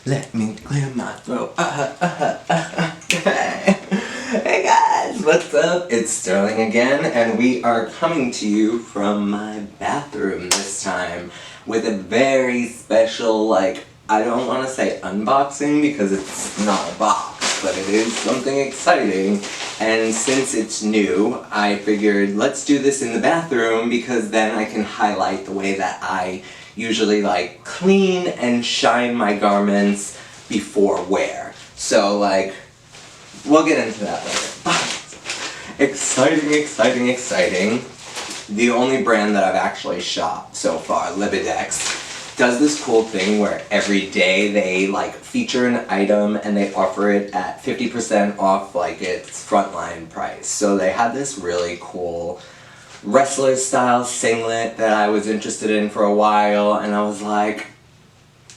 Let me clear my throat. Hey guys, what's up? It's Sterling again, and we are coming to you from my bathroom this time with a very special, I don't want to say unboxing because it's not a box, but it is something exciting. And since it's new, I figured let's do this in the bathroom because then I can highlight the way that I usually clean and shine my garments before wear. So we'll get into that later. But exciting. The only brand that I've actually shopped so far, LIBIDEX, does this cool thing where every day they feature an item and they offer it at 50% off its frontline price. So they had this really cool wrestler style singlet that I was interested in for a while, and I was like,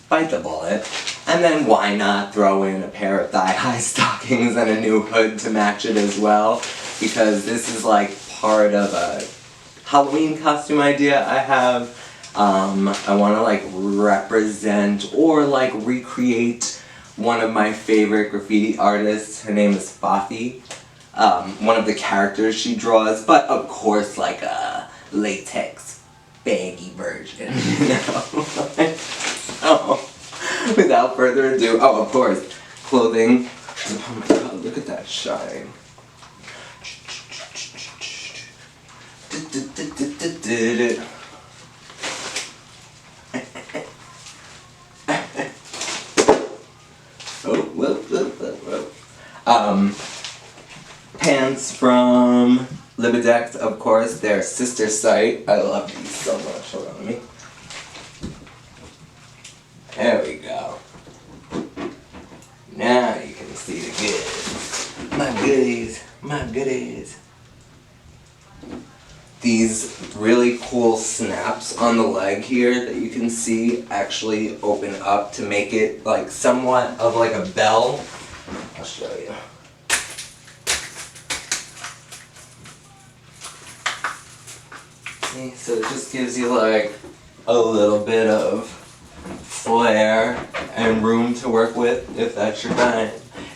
bite the bullet. And then why not throw in a pair of thigh-high stockings and a new hood to match it as well, because this is part of a Halloween costume idea I have. I want to represent or recreate one of my favorite graffiti artists. Her name is Fafi. One of the characters she draws, but of course a latex baggy version, you know? So, without further ado, oh of course, clothing. Oh my god, look at that shine. Oh, whoa. Pants from LIBIDEX, of course, their sister site. I love these so much. Hold on, me. There we go. Now you can see the goods. My goodies. These really cool snaps on the leg here that you can see actually open up to make it somewhat of a bell. I'll show you. So it just gives you a little bit of flair and room to work with if that's your thing.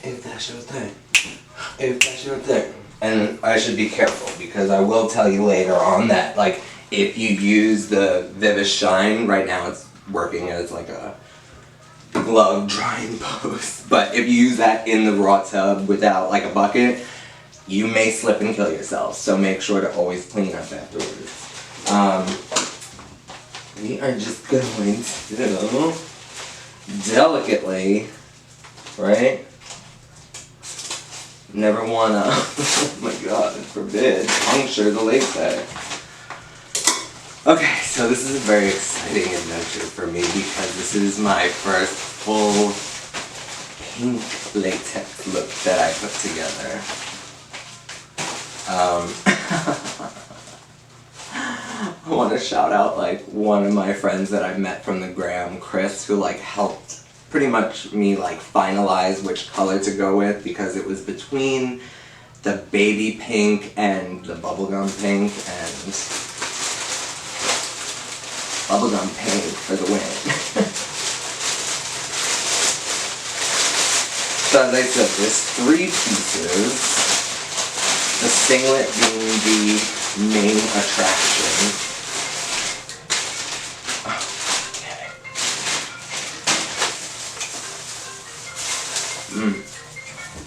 If that's your thing. And I should be careful because I will tell you later on that if you use the Vivishine, right now it's working as a glove drying post, but if you use that in the raw tub without a bucket, you may slip and kill yourself. So make sure to always clean up afterwards. We are just going to delicately, right? Never wanna, oh my god, forbid, puncture the latex. Okay, so this is a very exciting adventure for me because this is my first full pink latex look that I put together. I want to shout out one of my friends that I met from the gram, Chris, who helped pretty much me finalize which color to go with because it was between the baby pink and the bubblegum pink, and bubblegum pink for the win. So as I said, there's 3 pieces, the singlet being the main attraction.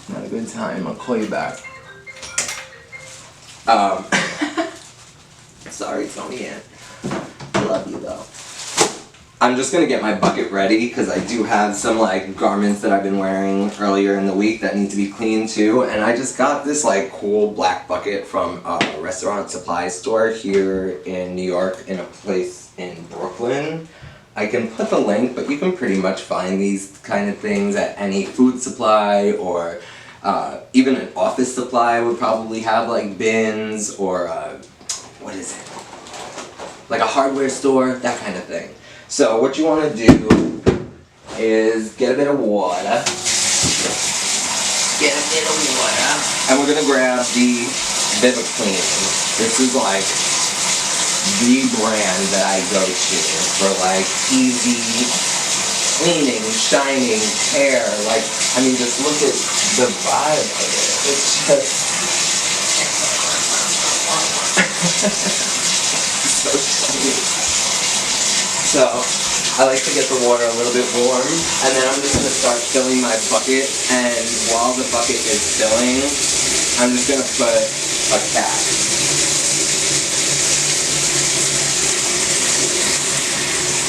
Not a good time, I'll call you back. Sorry, Tony Ann. I love you though. I'm just gonna get my bucket ready because I do have some garments that I've been wearing earlier in the week that need to be cleaned too, and I just got this cool black bucket from a restaurant supply store here in New York in a place in Brooklyn. I can put the link, but you can pretty much find these kind of things at any food supply or even an office supply would probably have bins or what is it? A hardware store, that kind of thing. So what you want to do is get a bit of water. And we're going to grab the Viviclean. This is the brand that I go to for easy cleaning, shining hair. Like, I mean, just look at the vibe of it. It's just so shiny. So, I like to get the water a little bit warm, and then I'm just going to start filling my bucket, and while the bucket is filling, I'm just going to put a cap.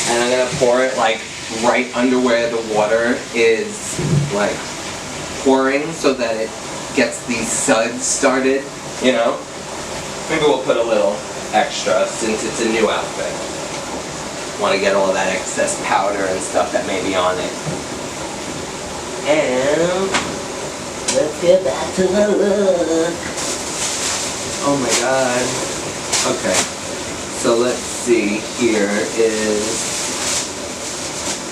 And I'm going to pour it like right under where the water is like pouring so that it gets these suds started, you know? Maybe we'll put a little extra since it's a new outfit. Want to get all that excess powder and stuff that may be on it. And let's get back to the look. Oh my god. Okay. So let's see, here is,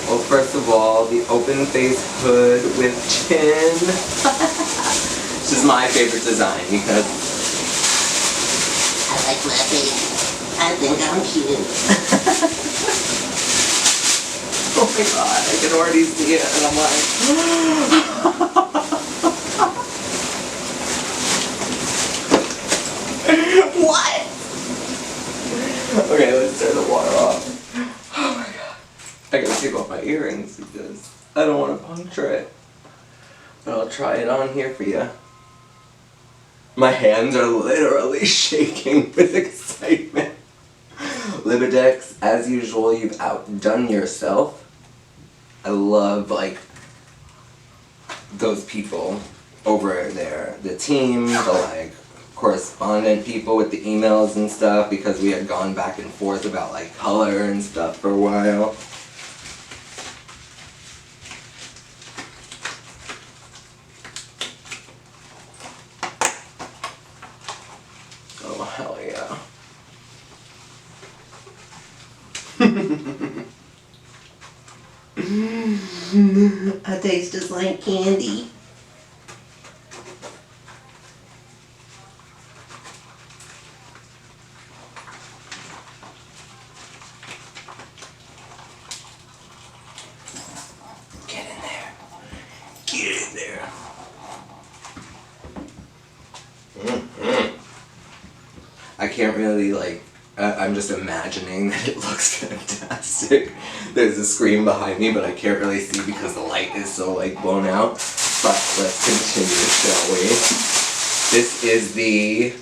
well, first of all, the open face hood with chin. This is my favorite design because I like my face. I think I'm cute. Oh my god, I can already see it and I'm like, what? Okay, let's turn the water off. Oh my god. I gotta take off my earrings because I don't want to puncture it. But I'll try it on here for you. My hands are literally shaking with excitement. LIBIDEX, as usual, you've outdone yourself. I love, like, those people over there. The team, the, like, correspondent people with the emails and stuff, because we had gone back and forth about, like, color and stuff for a while. Oh, hell yeah. I taste just like candy. Get in there. Get in there. I can't really, like, I'm just imagining that it looks fantastic. There's a screen behind me, but I can't really see because the light is so, like, blown out. But let's continue, shall we? This is the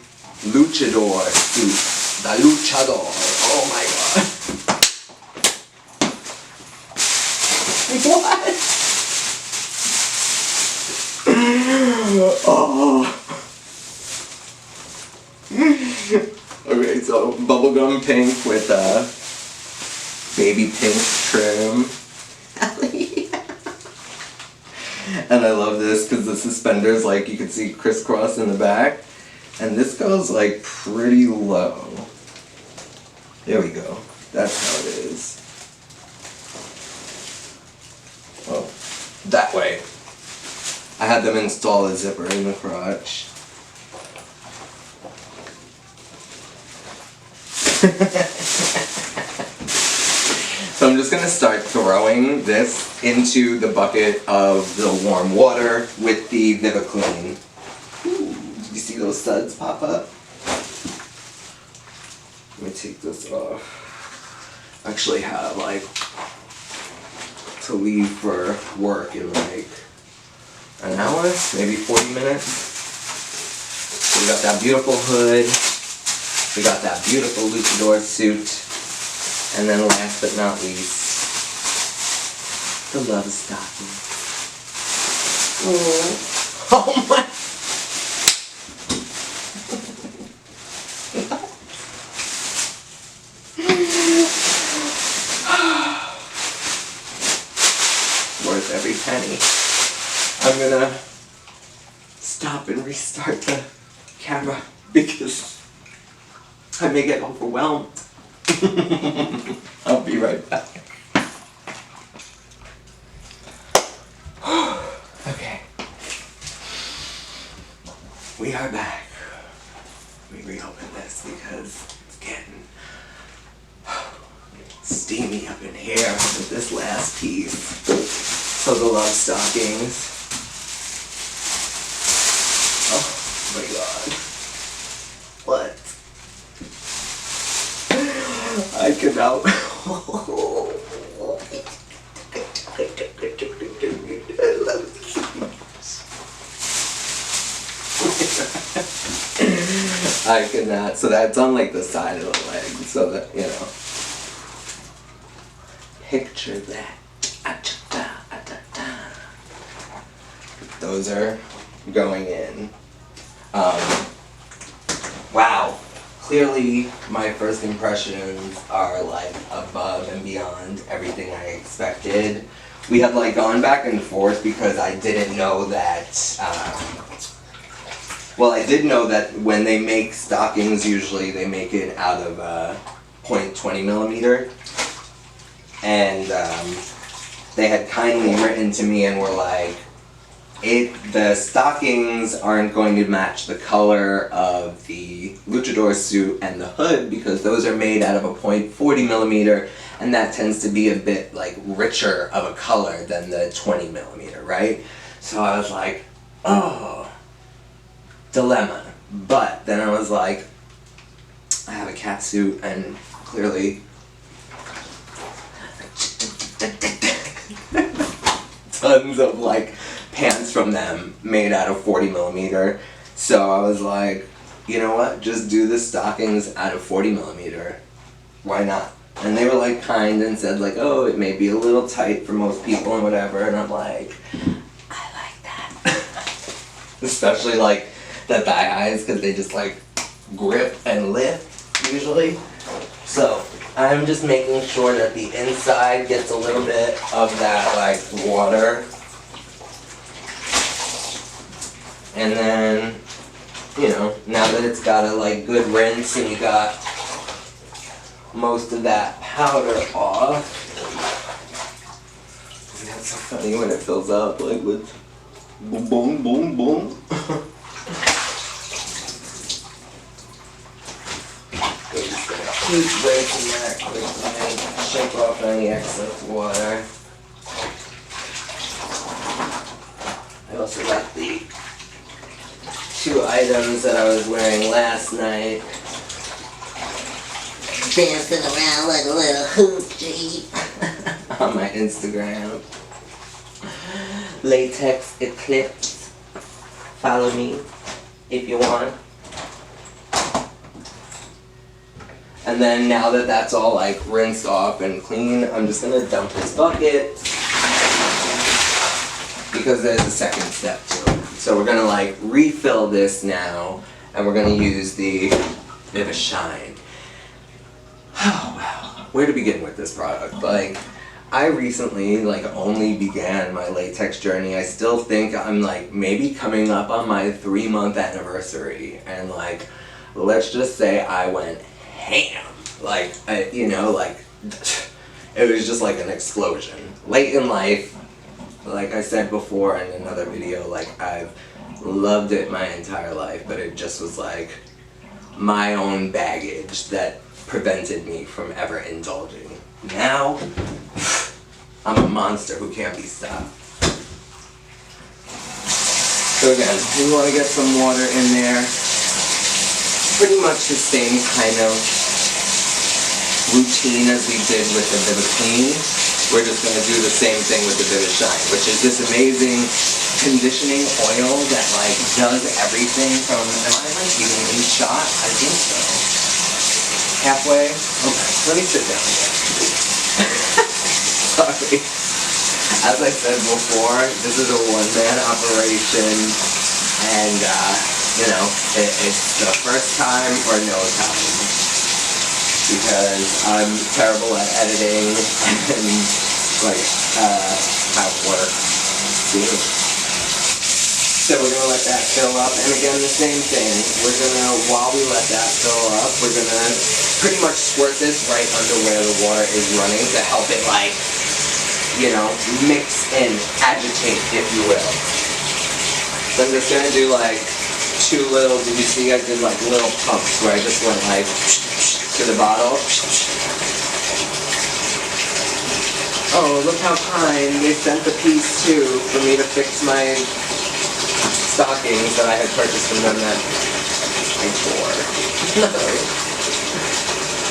Luchador Suit. The Luchador. Oh my god. What? Oh. Okay, so bubblegum pink with baby pink trim. And I love this because the suspenders, like, you can see crisscross in the back. And this goes, like, pretty low. There we go. That's how it is. Oh, that way. I had them install a zipper in the crotch. So I'm just going to start throwing this into the bucket of the warm water with the Viviclean. Ooh, did you see those suds pop up? Let me take this off. I actually have, like, to leave for work in like an hour, maybe 40 minutes. So we got that beautiful hood. We got that beautiful Luchador suit. And then last but not least, the love stocking. Oh my. Worth every penny. I'm gonna stop and restart the camera because I may get overwhelmed. I'll be right back. Okay. We are back. Let me reopen this because it's getting steamy up in here with this last piece. So the love stockings. Oh my god. What? I cannot. I love it so much. I cannot. So that's on like the side of the leg, so that, you know. Picture that. Those are going in. Wow. Clearly, my first impressions are like above and beyond everything I expected. We had like gone back and forth because I didn't know that, well, I did know that when they make stockings, usually they make it out of 0.20 millimeter. And they had kindly written to me and were like, the stockings aren't going to match the color of the Luchador Suit and the hood because those are made out of a 0.40 millimeter, and that tends to be a bit like richer of a color than the 20 millimeter, right? So I was like, oh, dilemma. But then I was like, I have a cat suit and clearly tons of like pants from them made out of 40 millimeter. So I was like, you know what, just do the stockings out of 40 millimeter. Why not? And they were like kind and said like, oh, it may be a little tight for most people and whatever. And I'm like, I like that. Especially like the thigh highs, because they just like grip and lift usually. So I'm just making sure that the inside gets a little bit of that like water. And then, you know, now that it's got a like good rinse and you got most of that powder off. And that's so funny when it fills up like with boom, boom, boom, boom. Keep breaking that quickly, shake off any excess water. I also got the 2 items that I was wearing last night. Dancing around like a little hoochie on my Instagram. Latex Eclipse. Follow me if you want. And then now that that's all like rinsed off and clean, I'm just gonna dump this bucket because there's a second step to it. So we're gonna like refill this now, and we're gonna use the Vivishine. Oh wow, where to begin with this product? Like, I recently like only began my latex journey. I still think I'm like maybe coming up on my 3-month anniversary, and like, let's just say I went ham. Like, you know, like, it was just like an explosion. Late in life, like I said before in another video, like I've loved it my entire life, but it just was like my own baggage that prevented me from ever indulging. Now, I'm a monster who can't be stopped. So again, we want to get some water in there. Pretty much the same kind of routine as we did with the Viviclean. We're just going to do the same thing with the Vivishine, which is this amazing conditioning oil that like does everything from, am I like even in shot? I think so. Halfway? Okay, let me sit down here. Sorry. As I said before, this is a one-man operation, and you know, it's the first time or no time, because I'm terrible at editing and like housework. So we're gonna let that fill up, and again the same thing. We're gonna, while we let that fill up, we're gonna pretty much squirt this right under where the water is running to help it like, you know, mix and agitate, if you will. So I'm just gonna do like 2 little, did you see I did like little pumps where I just went like to the bottle. Oh, look how kind. They sent the piece too for me to fix my stockings that I had purchased from them that I tore.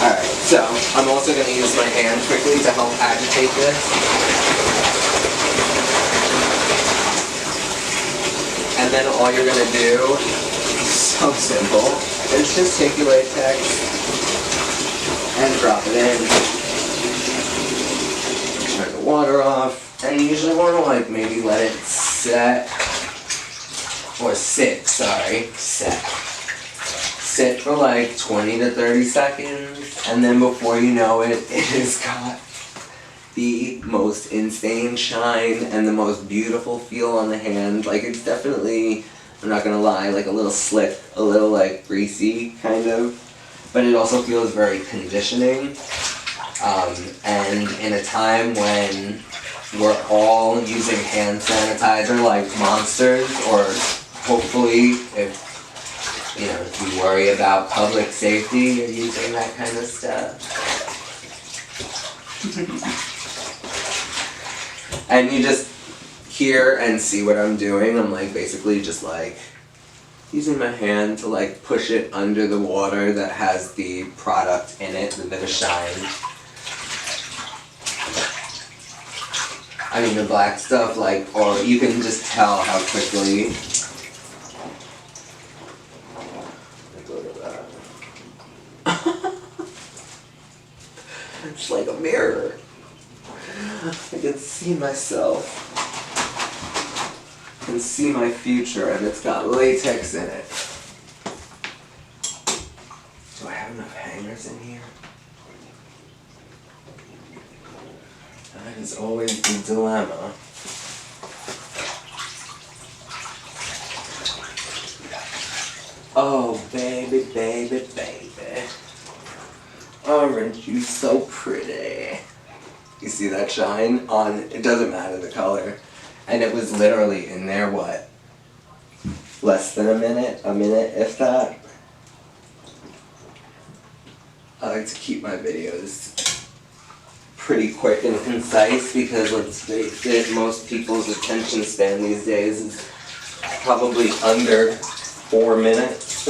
Alright, so I'm also going to use my hand quickly to help agitate this. And then all you're going to do, so simple, is just take your latex and drop it in. Turn the water off, and you usually want to like maybe let it set, or sit, sorry, sit for like 20 to 30 seconds, and then before you know it, it has got the most insane shine and the most beautiful feel on the hand. Like it's definitely, I'm not gonna lie, like a little slick, a little like greasy kind of, but it also feels very conditioning. And in a time when we're all using hand sanitizer like monsters, or hopefully if you worry about public safety, you're using that kind of stuff. And you just hear and see what I'm doing. I'm like basically just like using my hand to like push it under the water that has the product in it, the Vivishine. I mean the black stuff, like, or you can just tell how quickly. Look at that. It's like a mirror. I can see myself. I can see my future, and it's got latex in it. Do I have enough hangers in here? That is always the dilemma. Oh, baby, baby, baby. Aren't you so pretty? You see that shine on, it doesn't matter the color. And it was literally in there, what? Less than a minute if that. I like to keep my videos pretty quick and concise because let's face it, most people's attention span these days is probably under 4 minutes.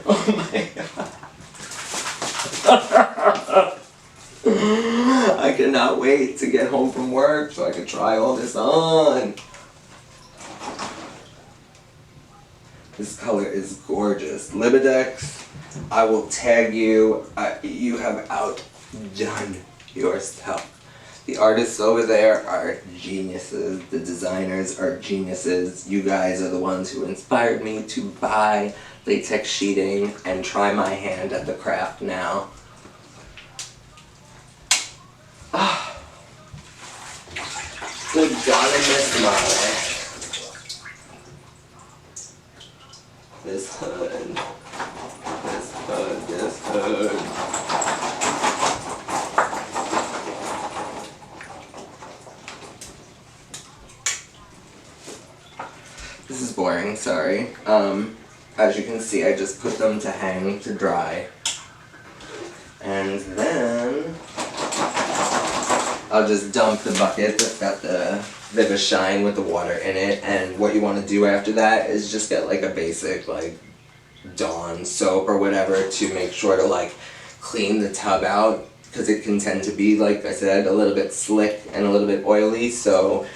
Oh my god. I cannot wait to get home from work so I can try all this on. This color is gorgeous. LIBIDEX, I will tag you. You have outdone yourself. The artists over there are geniuses. The designers are geniuses. You guys are the ones who inspired me to buy latex sheeting and try my hand at the craft now. Ah. Good God, I miss Molly. This hood. This hood. This hood. This is boring, sorry. As you can see, I just put them to hang to dry. And then I'll just dump the bucket that's got the Vivishine with the water in it, and what you want to do after that is just get like a basic like Dawn soap or whatever to make sure to like clean the tub out, because it can tend to be, like I said, a little bit slick and a little bit oily, so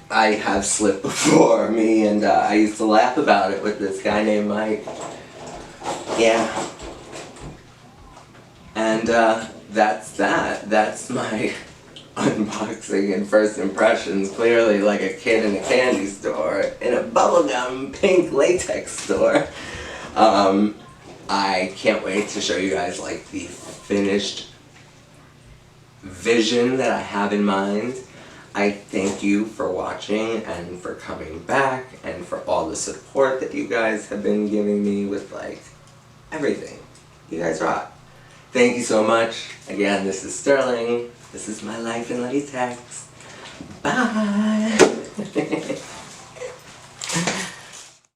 I have slipped before, me and I used to laugh about it with this guy named Mike. Yeah. And that's that. That's my unboxing and first impressions. Clearly like a kid in a candy store, in a bubblegum pink latex store. I can't wait to show you guys like the finished vision that I have in mind. I thank you for watching and for coming back and for all the support that you guys have been giving me with like everything. You guys rock. Thank you so much. Again, this is Sterling. This is my life in latex. Bye.